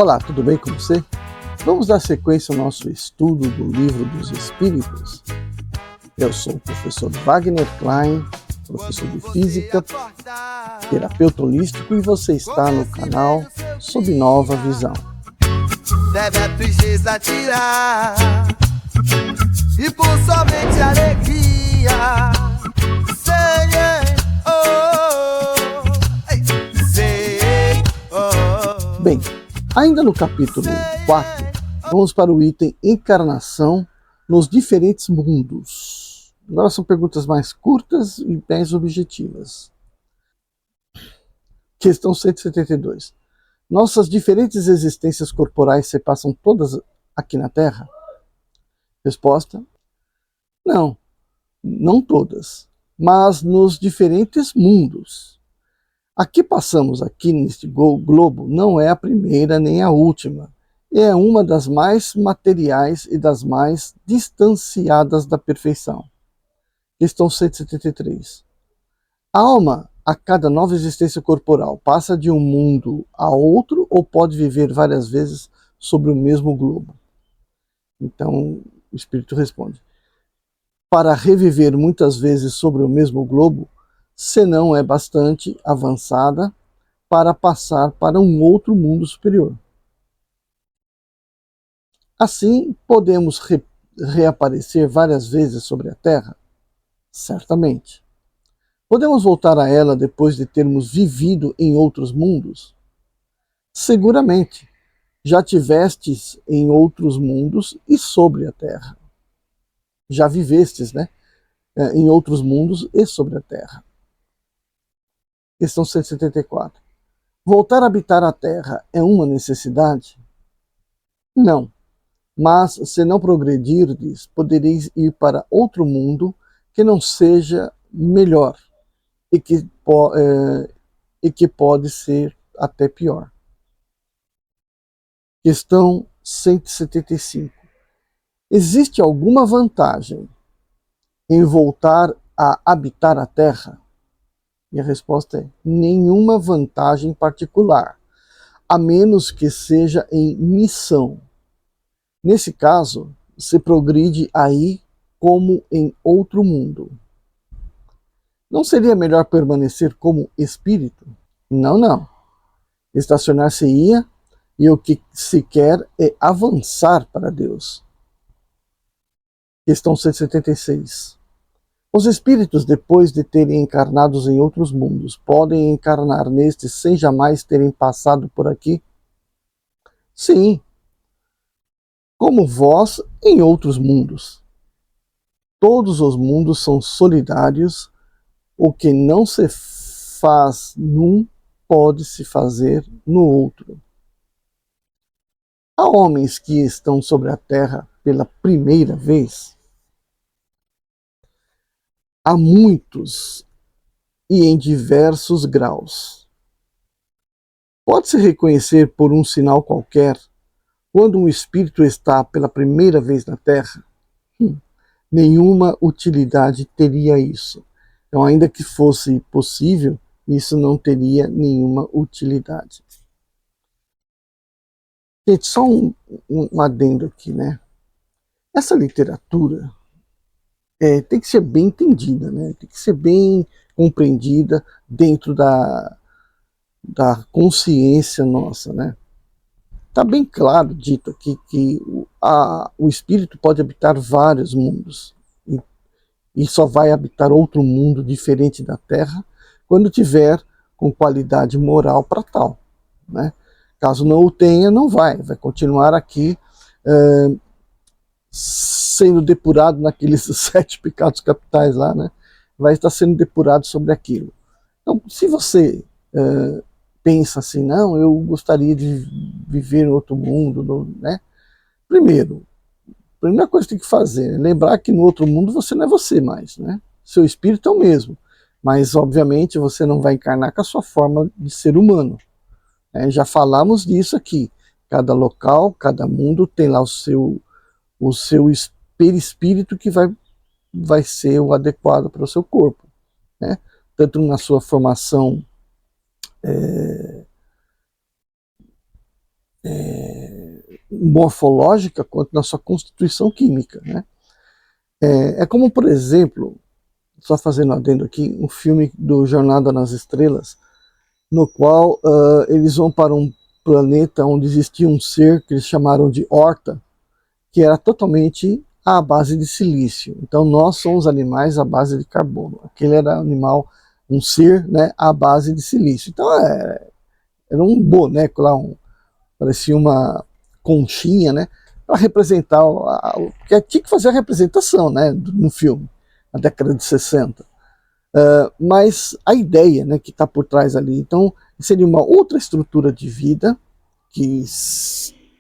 Olá, tudo bem com você? Vamos dar sequência ao nosso estudo do Livro dos Espíritos. Eu sou o professor Wagner Klein, professor de Física, terapeuta holístico, e você está no canal Sob Nova Visão. Deve a tristeza tirar e por somente alegria. Bem, ainda no capítulo 4, vamos para o item Encarnação nos diferentes mundos. Agora são perguntas mais curtas e mais objetivas. Questão 172. Nossas diferentes existências corporais se passam todas aqui na Terra? Resposta: não, não todas, mas nos diferentes mundos. A que passamos aqui neste globo não é a primeira nem a última. É uma das mais materiais e das mais distanciadas da perfeição. Questão 173. A alma, a cada nova existência corporal, passa de um mundo a outro ou pode viver várias vezes sobre o mesmo globo? Então, o espírito responde: para reviver muitas vezes sobre o mesmo globo, se não é bastante avançada para passar para um outro mundo superior. Assim, podemos reaparecer várias vezes sobre a Terra? Certamente. Podemos voltar a ela depois de termos vivido em outros mundos? Seguramente. Já tivestes em outros mundos e sobre a Terra. Já vivestes, né? Em outros mundos e sobre a Terra. Questão 174. Voltar a habitar a Terra é uma necessidade? Não. Mas, se não progredirdes, podereis ir para outro mundo que não seja melhor e que pode ser até pior. Questão 175. Existe alguma vantagem em voltar a habitar a Terra? E a resposta é: nenhuma vantagem particular, a menos que seja em missão. Nesse caso, se progride aí como em outro mundo. Não seria melhor permanecer como espírito? Não, não. Estacionar-se-ia e o que se quer é avançar para Deus. Questão 176. Os espíritos, depois de terem encarnados em outros mundos, podem encarnar nestes sem jamais terem passado por aqui? Sim. Como vós em outros mundos. Todos os mundos são solidários. O que não se faz num, pode se fazer no outro. Há homens que estão sobre a Terra pela primeira vez? Há muitos e em diversos graus. Pode-se reconhecer por um sinal qualquer quando um espírito está pela primeira vez na Terra? Nenhuma utilidade teria isso. Então, ainda que fosse possível, isso não teria nenhuma utilidade. Gente, só um adendo aqui, né? Essa literatura tem que ser bem entendida, né? Tem que ser bem compreendida dentro da consciência nossa, né? Está bem claro dito aqui que o espírito pode habitar vários mundos e só vai habitar outro mundo diferente da Terra quando tiver com qualidade moral para tal, né? Caso não o tenha, não vai continuar aqui sendo depurado naqueles 7 pecados capitais lá, né? Vai estar sendo depurado sobre aquilo. Então, se você pensa assim, não, eu gostaria de viver em outro mundo, né? Primeira coisa que tem que fazer é lembrar que no outro mundo você não é você mais, né? Seu espírito é o mesmo, mas obviamente você não vai encarnar com a sua forma de ser humano. Já falamos disso aqui. Cada local, cada mundo tem lá o seu perispírito que vai ser o adequado para o seu corpo, né? Tanto na sua formação morfológica quanto na sua constituição química, né? É como, por exemplo, só fazendo um adendo aqui, um filme do Jornada nas Estrelas, no qual eles vão para um planeta onde existia um ser que eles chamaram de Horta, que era totalmente à base de silício. Então nós somos animais à base de carbono. Aquele era um animal, um ser, né, à base de silício. Então era um boneco lá, parecia uma conchinha, né, para representar que tinha que fazer a representação, né, no filme, na década de 60. Mas a ideia, né, que está por trás ali, então seria uma outra estrutura de vida,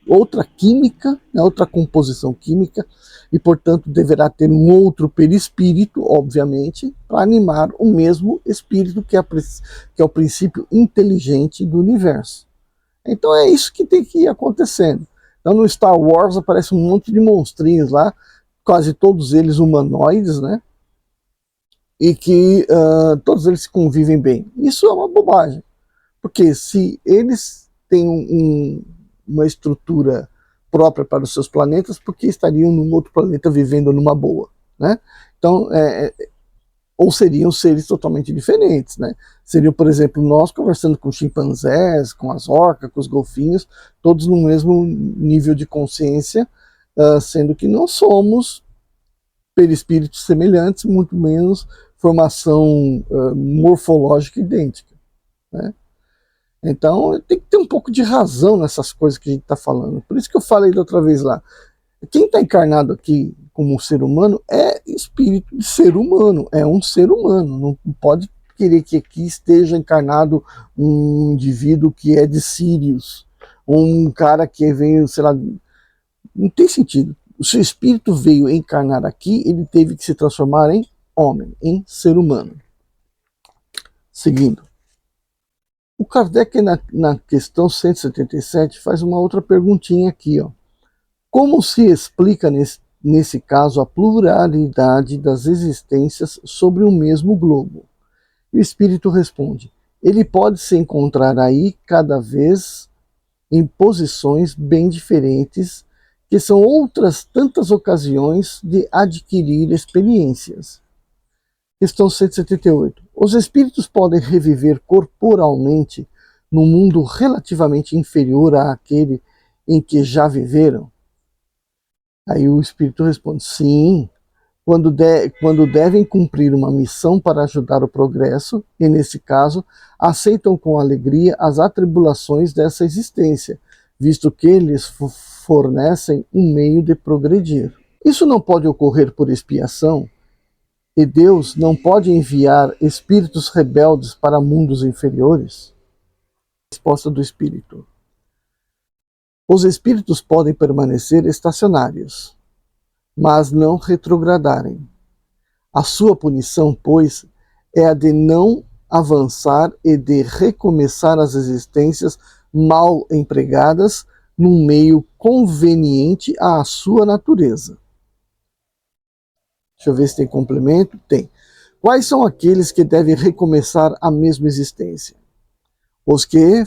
outra química, né, outra composição química, e portanto deverá ter um outro perispírito, obviamente, para animar o mesmo espírito que é o princípio inteligente do universo. Então é isso que tem que ir acontecendo. Então no Star Wars aparece um monte de monstrinhos lá, quase todos eles humanoides, né? E que todos eles convivem bem. Isso é uma bobagem, porque se eles têm uma estrutura própria para os seus planetas, porque estariam num outro planeta vivendo numa boa, né? Então, ou seriam seres totalmente diferentes, né? Seriam, por exemplo, nós conversando com chimpanzés, com as orcas, com os golfinhos, todos no mesmo nível de consciência, sendo que não somos perispíritos semelhantes, muito menos formação morfológica idêntica, né? Então tem que ter um pouco de razão nessas coisas que a gente está falando. Por isso que eu falei da outra vez lá, quem está encarnado aqui como um ser humano é espírito de ser humano, é um ser humano, não pode querer que aqui esteja encarnado um indivíduo que é de Sirius, um cara que veio, sei lá, não tem sentido. O seu espírito veio encarnar aqui, ele teve que se transformar em homem, em ser humano. Seguindo. O Kardec, na questão 177, faz uma outra perguntinha aqui, ó. Como se explica nesse caso a pluralidade das existências sobre o mesmo globo? E o espírito responde: ele pode se encontrar aí cada vez em posições bem diferentes, que são outras tantas ocasiões de adquirir experiências. Questão 178. Os espíritos podem reviver corporalmente num mundo relativamente inferior àquele em que já viveram? Aí o espírito responde: sim, quando devem cumprir uma missão para ajudar o progresso, e nesse caso, aceitam com alegria as atribulações dessa existência, visto que lhes fornecem um meio de progredir. Isso não pode ocorrer por expiação, e Deus não pode enviar espíritos rebeldes para mundos inferiores? Resposta do espírito: os espíritos podem permanecer estacionários, mas não retrogradarem. A sua punição, pois, é a de não avançar e de recomeçar as existências mal empregadas num meio conveniente à sua natureza. Deixa eu ver se tem complemento. Tem. Quais são aqueles que devem recomeçar a mesma existência? Os que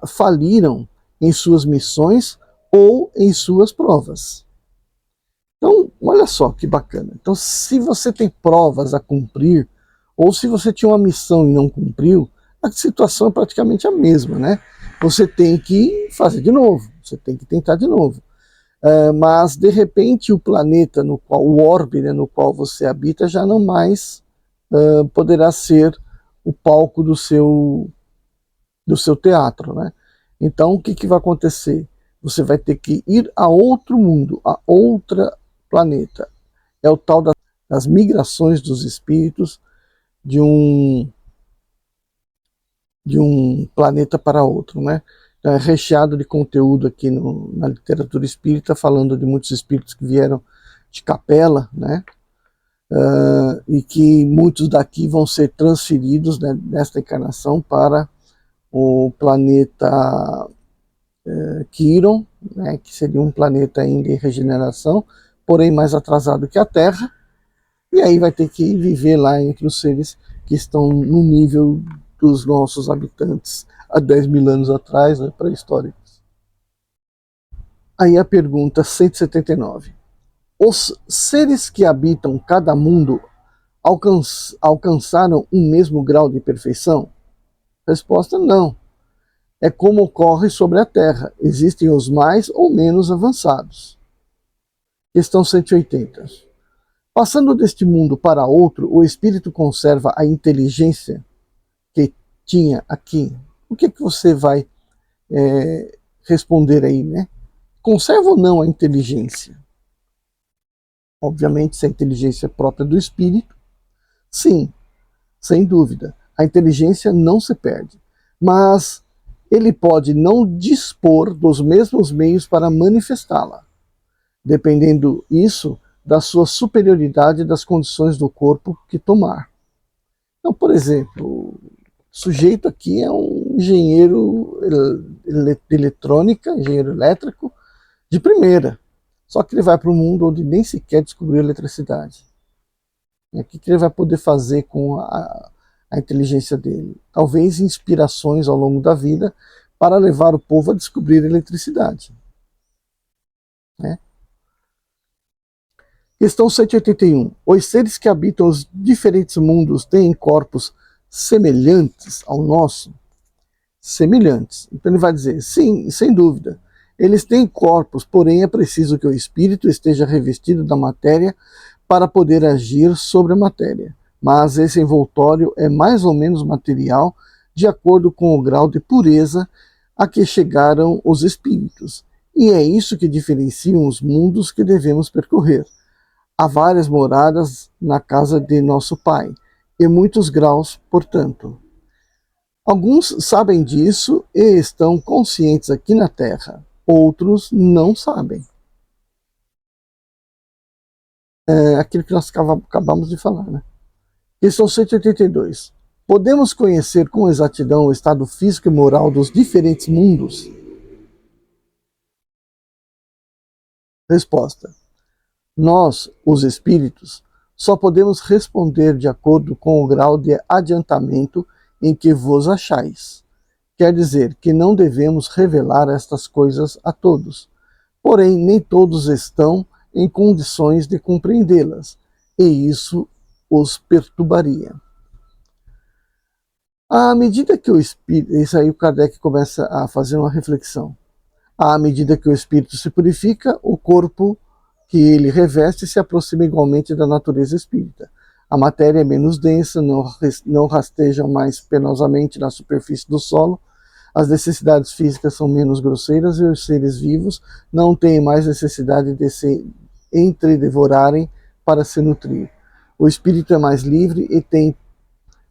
faliram em suas missões ou em suas provas. Então, olha só que bacana. Então, se você tem provas a cumprir, ou se você tinha uma missão e não cumpriu, a situação é praticamente a mesma, né? Você tem que fazer de novo, você tem que tentar de novo. Mas, de repente, o planeta no qual, o orbe, né, no qual você habita, já não mais poderá ser o palco do seu teatro, né? Então, o que vai acontecer? Você vai ter que ir a outro mundo, a outra planeta. É o tal das migrações dos espíritos de um planeta para outro, né? É recheado de conteúdo aqui na literatura espírita, falando de muitos espíritos que vieram de Capela, né? E que muitos daqui vão ser transferidos, né, nesta encarnação para o planeta Quiron, né, que seria um planeta ainda em regeneração, porém mais atrasado que a Terra, e aí vai ter que viver lá entre os seres que estão no nível dos nossos habitantes há 10 mil anos atrás, né, pré-históricos. Aí a pergunta 179. Os seres que habitam cada mundo alcançaram um mesmo grau de perfeição? Resposta: não. É como ocorre sobre a Terra. Existem os mais ou menos avançados. Questão 180. Passando deste mundo para outro, o espírito conserva a inteligência que tinha aqui? O que você vai responder aí, né? Conserva ou não a inteligência? Obviamente, se a inteligência é própria do espírito, sim, sem dúvida. A inteligência não se perde. Mas ele pode não dispor dos mesmos meios para manifestá-la, dependendo isso da sua superioridade das condições do corpo que tomar. Então, por exemplo, o sujeito aqui é um engenheiro de eletrônica, engenheiro elétrico de primeira, só que ele vai para um mundo onde nem sequer descobriu a eletricidade. O que ele vai poder fazer com a inteligência dele? Talvez inspirações ao longo da vida para levar o povo a descobrir a eletricidade. Né? Questão 181. Os seres que habitam os diferentes mundos têm corpos semelhantes ao nosso? Semelhantes. Então ele vai dizer, sim, sem dúvida. Eles têm corpos, porém é preciso que o espírito esteja revestido da matéria para poder agir sobre a matéria. Mas esse envoltório é mais ou menos material de acordo com o grau de pureza a que chegaram os espíritos. E é isso que diferencia os mundos que devemos percorrer. Há várias moradas na casa de nosso Pai, e muitos graus, portanto. Alguns sabem disso e estão conscientes aqui na Terra, outros não sabem. É aquilo que nós acabamos de falar, né? Questão 182. Podemos conhecer com exatidão o estado físico e moral dos diferentes mundos? Resposta: nós, os espíritos, só podemos responder de acordo com o grau de adiantamento em que vos achais. Quer dizer que não devemos revelar estas coisas a todos. Porém, nem todos estão em condições de compreendê-las, e isso os perturbaria. À medida que o espírito... Isso aí o Kardec começa a fazer uma reflexão. À medida que o espírito se purifica, o corpo que ele reveste se aproxima igualmente da natureza espírita. A matéria é menos densa, não rasteja mais penosamente na superfície do solo, as necessidades físicas são menos grosseiras e os seres vivos não têm mais necessidade de se entredevorarem para se nutrir. O espírito é mais livre e tem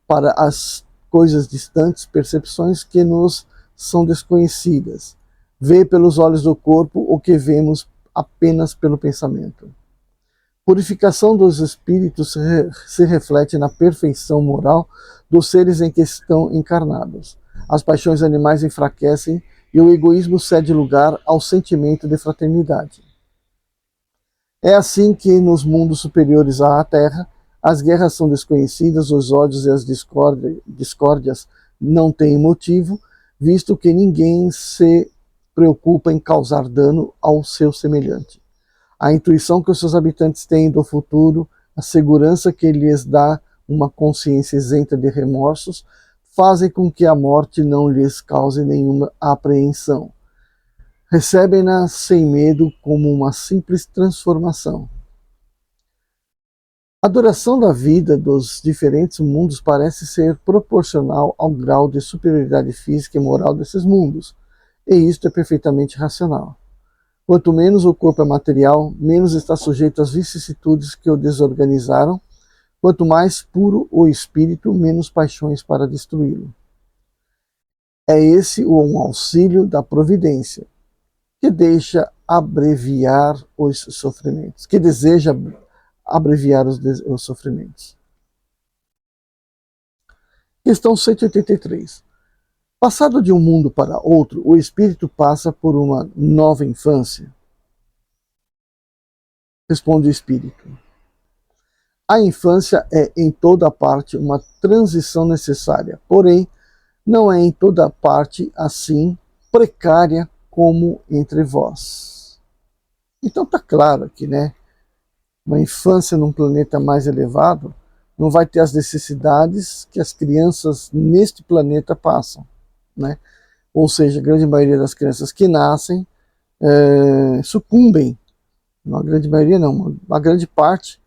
para as coisas distantes percepções que nos são desconhecidas. Vê pelos olhos do corpo o que vemos apenas pelo pensamento. Purificação dos espíritos se reflete na perfeição moral dos seres em que estão encarnados. As paixões animais enfraquecem e o egoísmo cede lugar ao sentimento de fraternidade. É assim que nos mundos superiores à Terra, as guerras são desconhecidas, os ódios e as discórdias não têm motivo, visto que ninguém se preocupa em causar dano ao seu semelhante. A intuição que os seus habitantes têm do futuro, a segurança que lhes dá uma consciência isenta de remorsos, fazem com que a morte não lhes cause nenhuma apreensão. Recebem-na sem medo como uma simples transformação. A duração da vida dos diferentes mundos parece ser proporcional ao grau de superioridade física e moral desses mundos, e isto é perfeitamente racional. Quanto menos o corpo é material, menos está sujeito às vicissitudes que o desorganizaram. Quanto mais puro o espírito, menos paixões para destruí-lo. É esse um auxílio da providência, que deixa abreviar os sofrimentos, que deseja abreviar os sofrimentos. Questão 183. Passado de um mundo para outro, o espírito passa por uma nova infância? Responde o espírito. A infância é em toda parte uma transição necessária, porém, não é em toda parte assim precária como entre vós. Então está claro que, né, uma infância num planeta mais elevado não vai ter as necessidades que as crianças neste planeta passam, né? Ou seja, a grande maioria das crianças que nascem sucumbem, uma grande maioria não, uma grande parte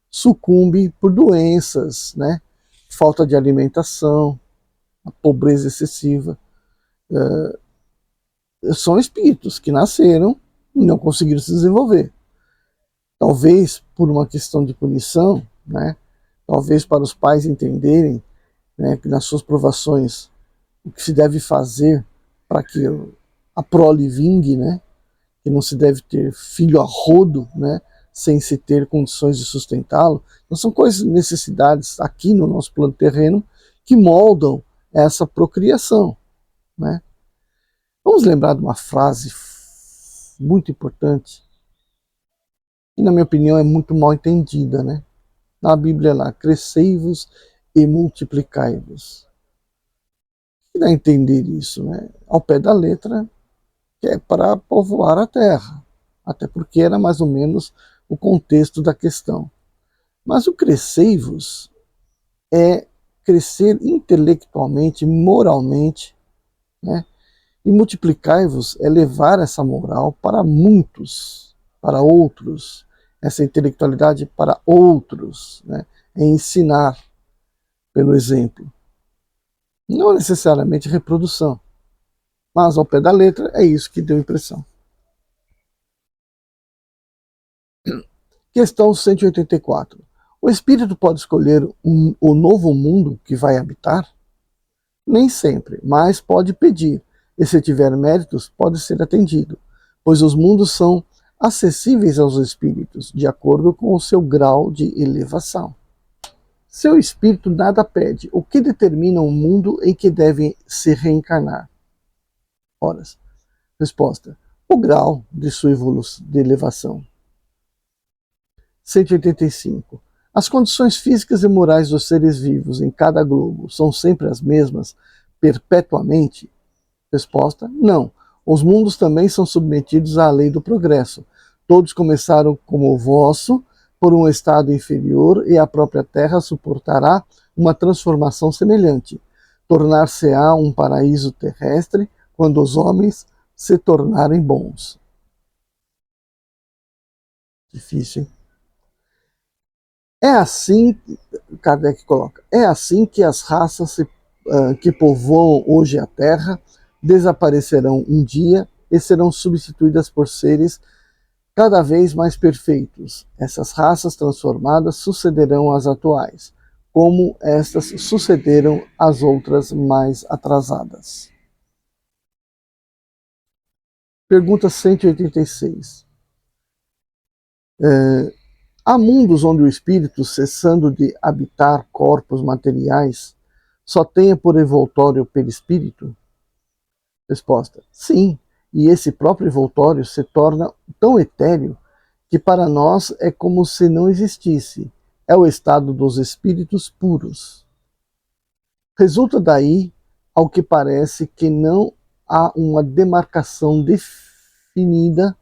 sucumbe por doenças, né? Falta de alimentação, a pobreza excessiva. São espíritos que nasceram e não conseguiram se desenvolver. Talvez por uma questão de punição, né? Talvez para os pais entenderem, né, que nas suas provações o que se deve fazer para que a prole vingue, né? Que não se deve ter filho a rodo, né? Sem se ter condições de sustentá-lo. Então são coisas, necessidades aqui no nosso plano terreno que moldam essa procriação, né? Vamos lembrar de uma frase muito importante, que na minha opinião é muito mal entendida, né? Na Bíblia lá, crescei-vos e multiplicai-vos. E dá a entender isso, né? Ao pé da letra, que é para povoar a terra, até porque era mais ou menos o contexto da questão. Mas o crescei-vos é crescer intelectualmente, moralmente, né? E multiplicai-vos é levar essa moral para muitos, para outros, essa intelectualidade para outros, né? É ensinar pelo exemplo. Não necessariamente reprodução, mas ao pé da letra é isso que deu impressão. Questão 184. O espírito pode escolher o novo mundo que vai habitar? Nem sempre, mas pode pedir, e se tiver méritos, pode ser atendido, pois os mundos são acessíveis aos espíritos, de acordo com o seu grau de elevação. Seu espírito nada pede, o que determina o mundo em que deve se reencarnar? Horas. Resposta: o grau de sua evolução, de elevação. 185. As condições físicas e morais dos seres vivos em cada globo são sempre as mesmas, perpetuamente? Resposta: não. Os mundos também são submetidos à lei do progresso. Todos começaram como o vosso, por um estado inferior, e a própria Terra suportará uma transformação semelhante. Tornar-se-á um paraíso terrestre quando os homens se tornarem bons. Difícil, hein? É assim, Kardec coloca, é assim que as raças que povoam hoje a Terra desaparecerão um dia e serão substituídas por seres cada vez mais perfeitos. Essas raças transformadas sucederão às atuais, como estas sucederam às outras mais atrasadas. Pergunta 186. Há mundos onde o espírito, cessando de habitar corpos materiais, só tenha por envoltório o perispírito? Resposta: sim, e esse próprio envoltório se torna tão etéreo que para nós é como se não existisse. É o estado dos espíritos puros. Resulta daí, ao que parece, que não há uma demarcação definida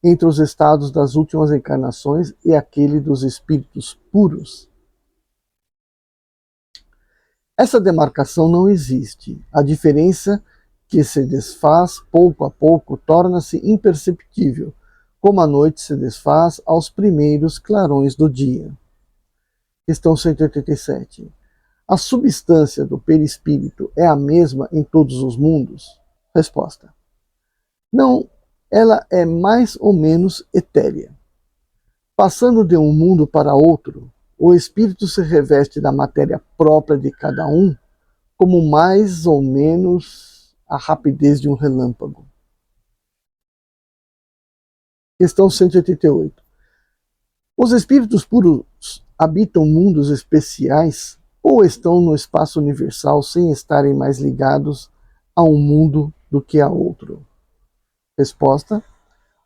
entre os estados das últimas encarnações e aquele dos espíritos puros. Essa demarcação não existe. A diferença que se desfaz pouco a pouco torna-se imperceptível, como a noite se desfaz aos primeiros clarões do dia. Questão 187. A substância do perispírito é a mesma em todos os mundos? Resposta: não, ela é mais ou menos etérea. Passando de um mundo para outro, o espírito se reveste da matéria própria de cada um, como mais ou menos a rapidez de um relâmpago. Questão 188. Os espíritos puros habitam mundos especiais ou estão no espaço universal sem estarem mais ligados a um mundo do que a outro? Resposta: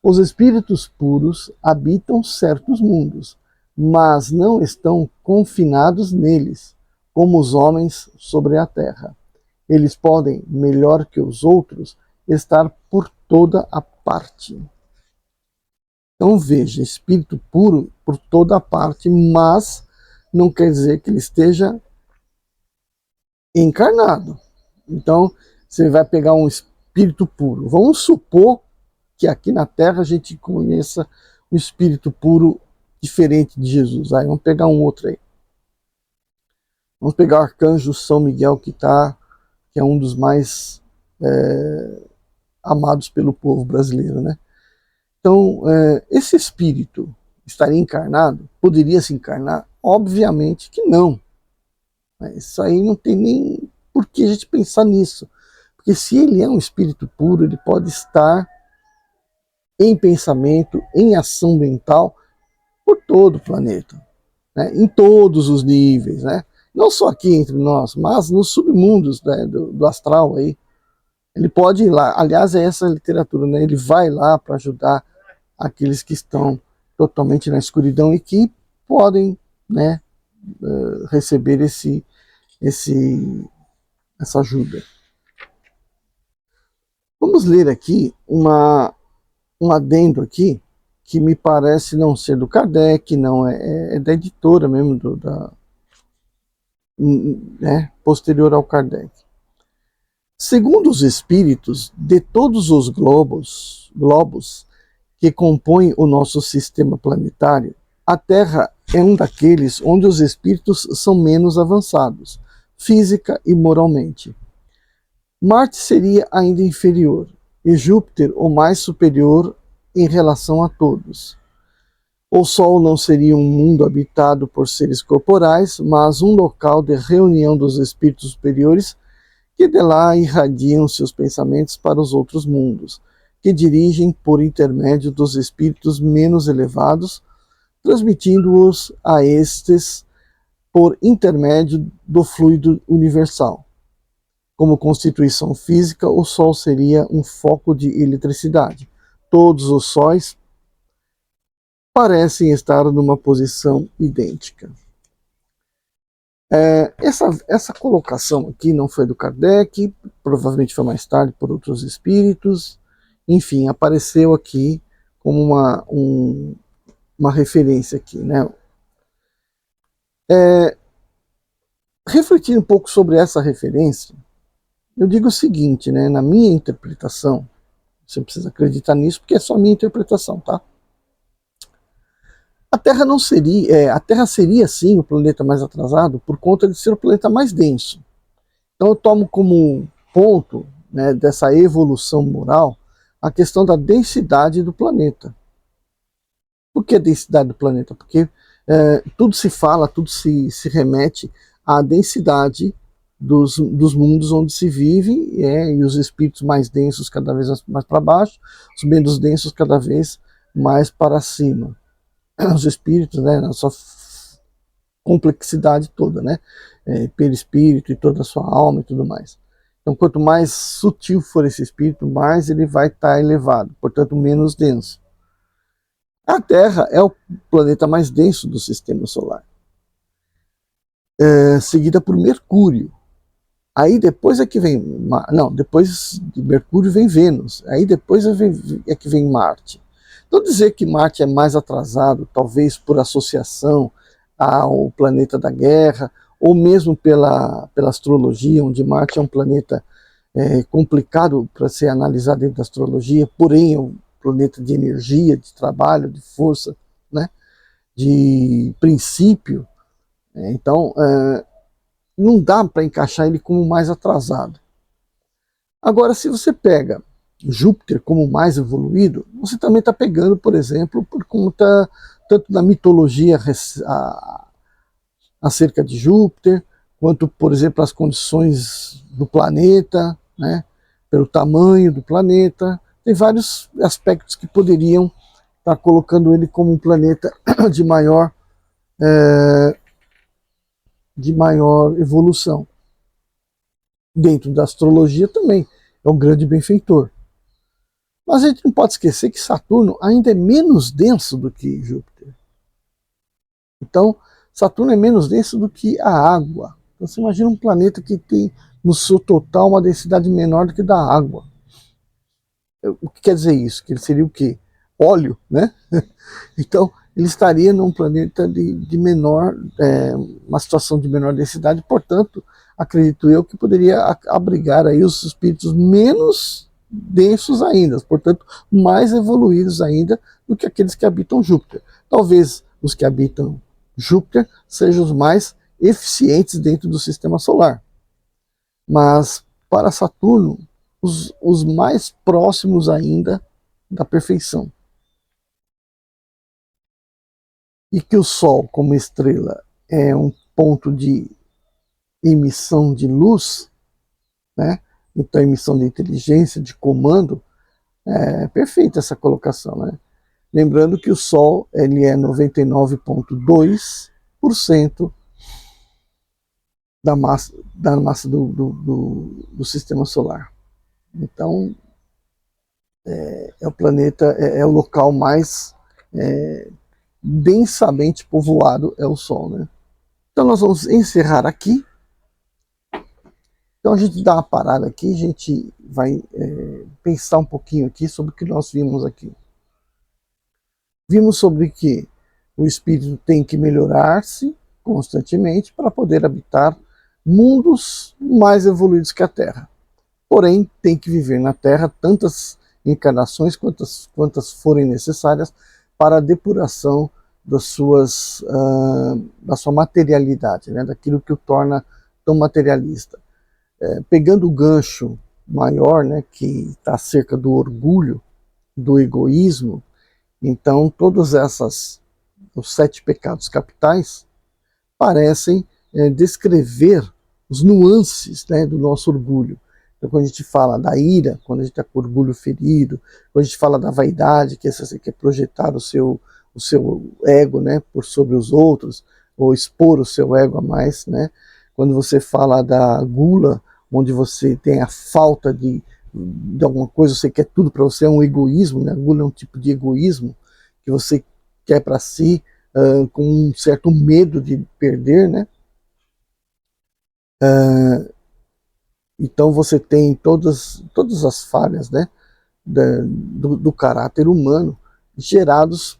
os espíritos puros habitam certos mundos, mas não estão confinados neles, como os homens sobre a terra. Eles podem, melhor que os outros, estar por toda a parte. Então veja, espírito puro por toda parte, mas não quer dizer que ele esteja encarnado. Então você vai pegar um espírito puro. Vamos supor que aqui na Terra a gente conheça um espírito puro diferente de Jesus. Aí vamos pegar um outro aí. Vamos pegar o arcanjo São Miguel, que é um dos mais amados pelo povo brasileiro, né? Então, esse espírito estaria encarnado? Poderia se encarnar? Obviamente que não. Isso aí não tem nem por que a gente pensar nisso. Porque se ele é um espírito puro, ele pode estar em pensamento, em ação mental, por todo o planeta, né? Em todos os níveis, né? Não só aqui entre nós, mas nos submundos, né, do astral aí. Ele pode ir lá, aliás, é essa literatura, né? Ele vai lá para ajudar aqueles que estão totalmente na escuridão e que podem, né, receber essa ajuda. Vamos ler aqui um adendo aqui, que me parece não ser do Kardec, não é da editora mesmo, né, posterior ao Kardec. Segundo os espíritos, de todos os globos que compõem o nosso sistema planetário, a Terra é um daqueles onde os espíritos são menos avançados, física e moralmente. Marte seria ainda inferior, e Júpiter o mais superior em relação a todos. O Sol não seria um mundo habitado por seres corporais, mas um local de reunião dos espíritos superiores que de lá irradiam seus pensamentos para os outros mundos, que dirigem por intermédio dos espíritos menos elevados, transmitindo-os a estes por intermédio do fluido universal. Como constituição física, o Sol seria um foco de eletricidade. Todos os sóis parecem estar numa posição idêntica. Essa colocação aqui não foi do Kardec, provavelmente foi mais tarde por outros espíritos, enfim, apareceu aqui como uma referência aqui, né? Refletindo um pouco sobre essa referência, eu digo o seguinte, né? Na minha interpretação, você precisa acreditar nisso porque é só a minha interpretação, tá? A Terra seria sim o planeta mais atrasado por conta de ser o planeta mais denso. Então eu tomo como ponto, né, dessa evolução moral a questão da densidade do planeta. Por que a densidade do planeta? Porque tudo se fala, tudo se remete à densidade dos mundos onde se vive, e os espíritos mais densos cada vez mais para baixo, os menos densos cada vez mais para cima. Os espíritos, né, na sua complexidade toda, né, perispírito e toda a sua alma e tudo mais. Então, quanto mais sutil for esse espírito, mais ele vai estar elevado, portanto, menos denso. A Terra é o planeta mais denso do sistema solar, seguida por Mercúrio. Aí depois é que vem, não, depois de Mercúrio vem Vênus, aí depois é que vem Marte. Então dizer que Marte é mais atrasado, talvez por associação ao planeta da guerra, ou mesmo pela astrologia, onde Marte é um planeta complicado para ser analisado dentro da astrologia, porém é um planeta de energia, de trabalho, de força, né, de princípio. Então, não dá para encaixar ele como mais atrasado. Agora, se você pega Júpiter como mais evoluído, você também está pegando, por exemplo, por conta tanto da mitologia acerca de Júpiter, quanto, por exemplo, as condições do planeta, né, pelo tamanho do planeta. Tem vários aspectos que poderiam estar colocando ele como um planeta de maior evolução. Dentro da astrologia também é um grande benfeitor. Mas a gente não pode esquecer que Saturno ainda é menos denso do que Júpiter. Então, Saturno é menos denso do que a água. Então, você imagina um planeta que tem no seu total uma densidade menor do que da água. O que quer dizer isso? Que ele seria o quê? óleo, né? Então, ele estaria num planeta de menor, uma situação de menor densidade, portanto, acredito eu que poderia abrigar aí os espíritos menos densos ainda, portanto, mais evoluídos ainda do que aqueles que habitam Júpiter. Talvez os que habitam Júpiter sejam os mais eficientes dentro do sistema solar. Mas, para Saturno, os mais próximos ainda da perfeição. E que o Sol, como estrela, é um ponto de emissão de luz, né? Então, emissão de inteligência, de comando, é perfeita essa colocação, né? Lembrando que o Sol ele é 99,2% da massa do sistema solar. Então, é o planeta, é o local mais densamente povoado, é o Sol, né? Então nós vamos encerrar aqui. Então a gente dá uma parada aqui, a gente vai pensar um pouquinho aqui sobre o que nós vimos aqui. Vimos sobre que o espírito tem que melhorar-se constantemente para poder habitar mundos mais evoluídos que a Terra. Porém, tem que viver na Terra tantas encarnações quantas forem necessárias para a depuração da sua materialidade, né? Daquilo que o torna tão materialista. Pegando o gancho maior, né, que está acerca do orgulho, do egoísmo, então todos os 7 pecados capitais parecem descrever os nuances, né, do nosso orgulho. Então, quando a gente fala da ira, quando a gente está com orgulho ferido, quando a gente fala da vaidade, que você quer projetar o seu ego, né, por sobre os outros, ou expor o seu ego a mais, né? Quando você fala da gula, onde você tem a falta de alguma coisa, você quer tudo para você, é um egoísmo, né? A gula é um tipo de egoísmo que você quer para si, com um certo medo de perder, né? Então você tem todas as falhas, né, do caráter humano gerados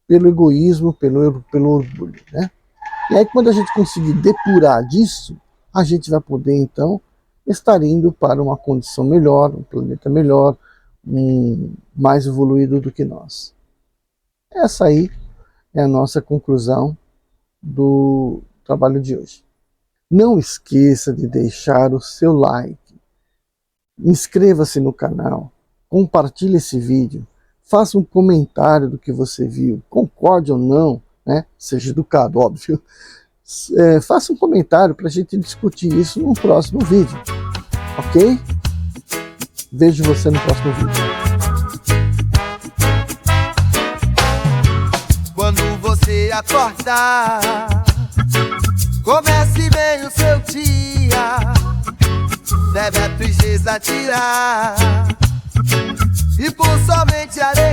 pelo egoísmo, pelo orgulho, né? E aí quando a gente conseguir depurar disso, a gente vai poder então estar indo para uma condição melhor, um planeta melhor, mais evoluído do que nós. Essa aí é a nossa conclusão do trabalho de hoje. Não esqueça de deixar o seu like, inscreva-se no canal, compartilhe esse vídeo, faça um comentário do que você viu, concorde ou não, né? Seja educado, óbvio. Faça um comentário para a gente discutir isso no próximo vídeo, ok? Vejo você no próximo vídeo. Quando você acordar, comece bem o seu dia, deve a tristeza tirar, e por somente alegria